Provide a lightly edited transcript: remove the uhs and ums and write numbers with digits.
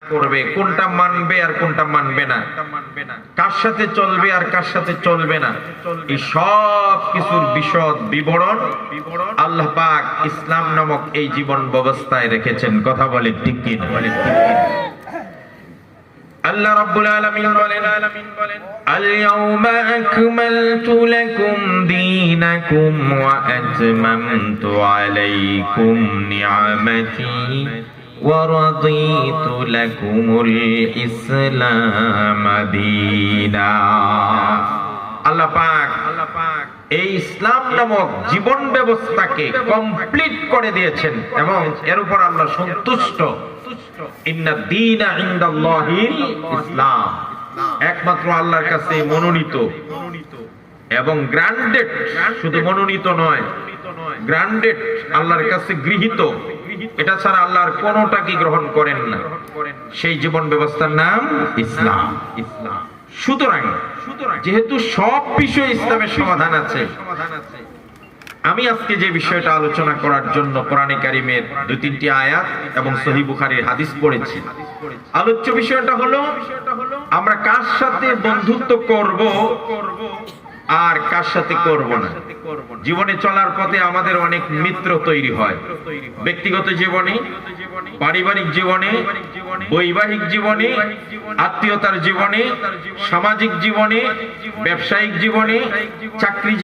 করবে, কোনটা মানবে আর কোনটা মানবে না, কার সাথে চলবে আর কার সাথে চলবে না, এই সব কিছুর বিশদ বিবরণ আল্লাহ পাক ইসলাম নামক এই জীবন ব্যবস্থায় রেখেছেন। কথা বলে ঠিক কি না? আল্লাহ রাব্বুল আলামিন বলেন, আল-ইয়াওমা আকমালতু লাকুম দীনাকুম ওয়া আতমামতু আলাইকুম নি'মাতি ওয়া রাদিতু লাকুমুল ইসলাম দীনা। আল্লাহ পাক এই ইসলাম নামক জীবন ব্যবস্থাকে কমপ্লিট করে দিয়েছেন এবং এর উপর আল্লাহ সন্তুষ্ট। ইন্না দীনা ইনদাল্লাহিল ইসলাম, একমাত্র আল্লাহর কাছে মনোনীত এবং গ্রান্টেড, শুধু মনোনীত নয়, গ্রান্টেড, আল্লাহর কাছে গৃহীত, এটা ছাড়া আল্লাহর কোনটাকে গ্রহণ করেন না, সেই জীবন ব্যবস্থার নাম ইসলাম। সুতরাং যেহেতু সব বিষয়ে ইসলামের সমাধান আছে, আমি আজকে যে বিষয়টা আলোচনা করার জন্য কোরআনে কারিমের 2-3টি আয়াত এবং সহিহ বুখারীর হাদিস পড়েছি। আলোচ্য বিষয়টা হলো আমরা কার সাথে বন্ধুত্ব করব আর কার সাথে করব না। জীবনে চলার পথে আমাদের অনেক মিত্র তৈরি হয়, ব্যক্তিগত জীবনে, পারিবারিক জীবনে, বৈবাহিক জীবনে, আত্মীয়তার জীবনে, সামাজিক জীবনে, ব্যবসায়িক জীবনে, চাকরি